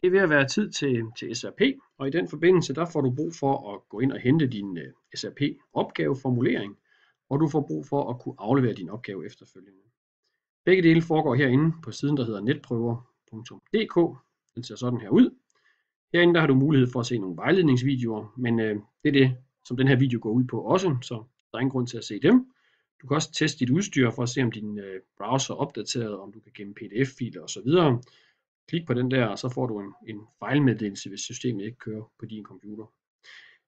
Det er ved at være tid til SRP, og i den forbindelse der får du brug for at gå ind og hente din SRP-opgaveformulering, og du får brug for at kunne aflevere din opgave efterfølgende. Begge dele foregår herinde på siden, der hedder netprøver.dk. Den ser sådan her ud. Herinde der har du mulighed for at se nogle vejledningsvideoer, men det er det, som den her video går ud på også, så der er ingen grund til at se dem. Du kan også teste dit udstyr for at se, om din browser er opdateret, om du kan gemme PDF-filer osv. Klik på den der, og så får du en fejlmeddelelse, hvis systemet ikke kører på din computer.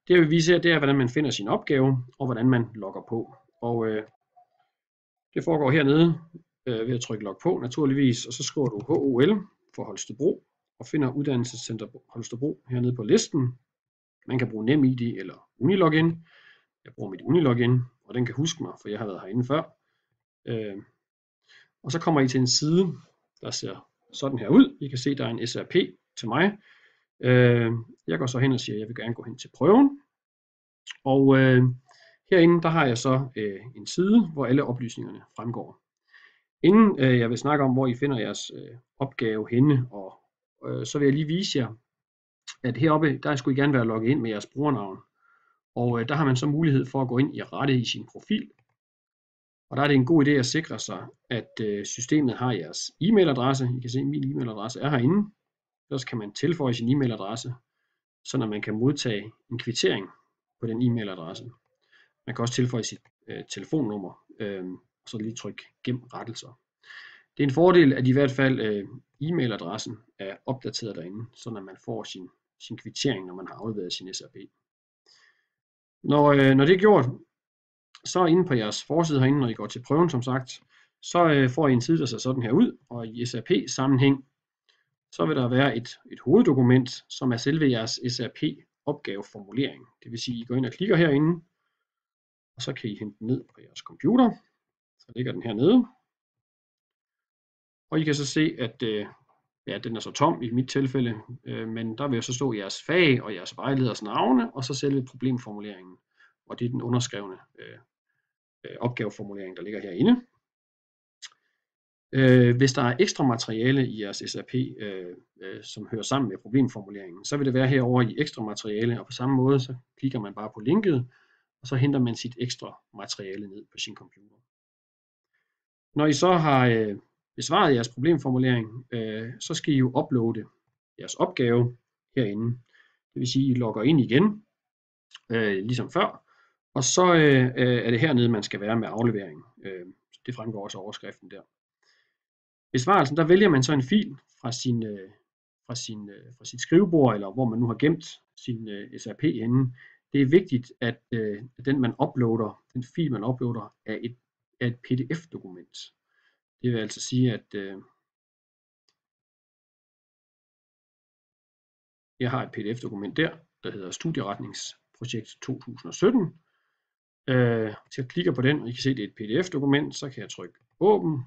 Det jeg vil vise her, det er, hvordan man finder sin opgave, og hvordan man logger på. Og det foregår hernede ved at trykke log på, naturligvis, og så skriver du HOL for Holstebro, og finder Uddannelsescenter Holstebro hernede på listen. Man kan bruge NemID eller Unilogin. Jeg bruger mit Unilogin, og den kan huske mig, for jeg har været herinde før. Og så kommer I til en side, der ser sådan her ud. I kan se, der er en SRP til mig. Jeg går så hen og siger, at jeg vil gerne gå hen til prøven. Og herinde, der har jeg så en side, hvor alle oplysningerne fremgår. Inden jeg vil snakke om, hvor I finder jeres opgave henne, og så vil jeg lige vise jer, at heroppe, der skulle I gerne være logget ind med jeres brugernavn. Og der har man så mulighed for at gå ind i rette i sin profil. Og der er det en god idé at sikre sig, at systemet har jeres e-mailadresse. I kan se, at min e-mailadresse er herinde. Så kan man tilføje sin e-mailadresse, så man kan modtage en kvittering på den e-mailadresse. Man kan også tilføje sit telefonnummer, og så lige trykke gem rettelser. Det er en fordel, at i hvert fald e-mailadressen er opdateret derinde, så man får sin kvittering, når man har afleveret sin SRP. Når det er gjort, så inde på jeres forside herinde, når I går til prøven som sagt, så får I en side, der ser sådan her ud, og i SRP-sammenhæng, så vil der være et hoveddokument, som er selve jeres SRP-opgaveformulering. Det vil sige, at I går ind og klikker herinde, og så kan I hente den ned på jeres computer. Så ligger den hernede. Og I kan så se, at den er så tom i mit tilfælde, men der vil jo så stå jeres fag og jeres vejleders navne, og så selve problemformuleringen. Og det er den underskrevne opgaveformulering, der ligger herinde. Hvis der er ekstra materiale i jeres SRP, som hører sammen med problemformuleringen, så vil det være herovre i ekstra materiale, og på samme måde så klikker man bare på linket, og så henter man sit ekstra materiale ned på sin computer. Når I så har besvaret jeres problemformulering, så skal I jo uploade jeres opgave herinde. Det vil sige, at I logger ind igen, ligesom før, og så er det hernede, man skal være med aflevering. Det fremgår også af overskriften der. Besvarelsen, der vælger man så en fil fra sit skrivebord, eller hvor man nu har gemt sin SRP henne. Det er vigtigt, at den fil man uploader, er et PDF-dokument. Det vil altså sige, at jeg har et PDF-dokument der hedder Studieretningsprojekt 2017. Hvis jeg klikker på den, og I kan se, at det er et PDF-dokument, så kan jeg trykke åbn,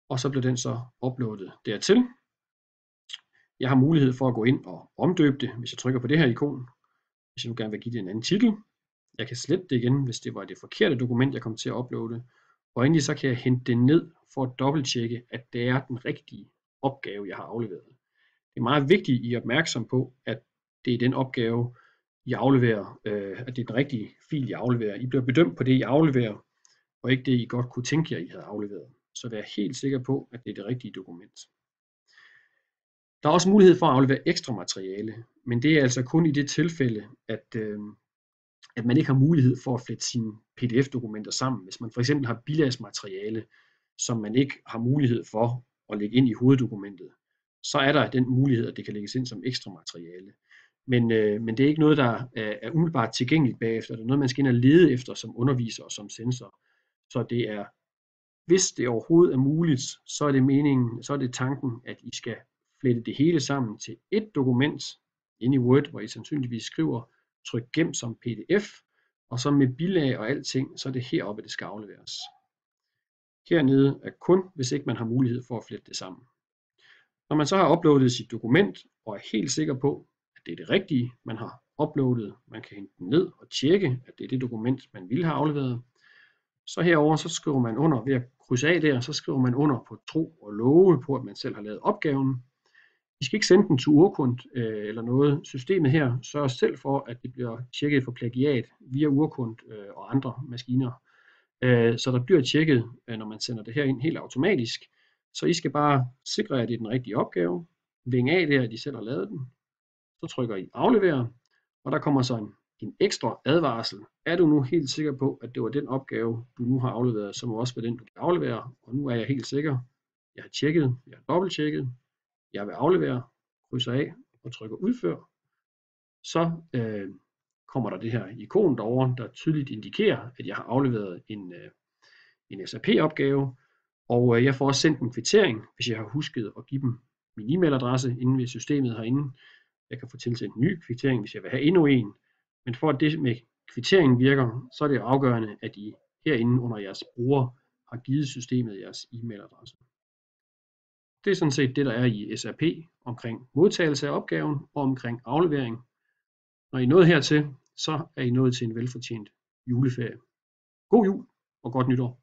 og så bliver den så uploadet dertil. Jeg har mulighed for at gå ind og omdøbe det, hvis jeg trykker på det her ikon, hvis jeg nu gerne vil give det en anden titel. Jeg kan slette det igen, hvis det var det forkerte dokument, jeg kom til at uploade. Og endelig så kan jeg hente det ned for at dobbelttjekke, at det er den rigtige opgave, jeg har afleveret. Det er meget vigtigt, at I er opmærksom på, at det er den opgave, I afleverer, at det er den rigtige fil, I afleverer. I bliver bedømt på det, I afleverer, og ikke det, I godt kunne tænke jer, I havde afleveret. Så vær helt sikker på, at det er det rigtige dokument. Der er også mulighed for at aflevere ekstra materiale, men det er altså kun i det tilfælde, at man ikke har mulighed for at flette sine PDF-dokumenter sammen. Hvis man for eksempel har bilagsmateriale, som man ikke har mulighed for at lægge ind i hoveddokumentet, så er der den mulighed, at det kan lægges ind som ekstra materiale. Men det er ikke noget, der er umiddelbart tilgængeligt bagefter. Det er noget, man skal ind og lede efter som underviser og som censor. Så det er, hvis det overhovedet er muligt, så er det tanken, at I skal flette det hele sammen til et dokument inde i Word, hvor I sandsynligvis skriver, tryk gem som PDF, og så med bilag og alting, så er det heroppe, det skal afleveres. Hernede er kun, hvis ikke man har mulighed for at flette det sammen. Når man så har uploadet sit dokument, og er helt sikker på, at det er det rigtige, man har uploadet, man kan hente den ned og tjekke, at det er det dokument, man ville have afleveret, så herover så skriver man under, ved at krydse af der, så skriver man under på tro og love på, at man selv har lavet opgaven. I skal ikke sende den til urkund eller noget. Systemet her sørger selv for, at det bliver tjekket for plagiat via urkund og andre maskiner. Så der bliver tjekket, når man sender det her ind helt automatisk. Så I skal bare sikre, at det er den rigtige opgave. Vinge af det, at I selv har lavet den. Så trykker I aflever, og der kommer så en ekstra advarsel. Er du nu helt sikker på, at det var den opgave, du nu har afleveret, så må også være den, du kan aflevere. Og nu er jeg helt sikker. Jeg har tjekket, jeg har dobbelttjekket. Jeg vil aflevere, krydser af og trykker udfør. Så kommer der det her ikon derovre, der tydeligt indikerer, at jeg har afleveret en SAP-opgave. Og jeg får også sendt en kvittering, hvis jeg har husket at give dem min e-mailadresse inde ved systemet herinde. Jeg kan få tilsendt en ny kvittering, hvis jeg vil have endnu en. Men for at det med kvitteringen virker, så er det afgørende, at I herinde under jeres bruger har givet systemet jeres e-mailadresse. Det er sådan set det, der er i SAP omkring modtagelse af opgaven og omkring aflevering. Når I er nået hertil, så er I nået til en velfortjent juleferie. God jul og godt nytår.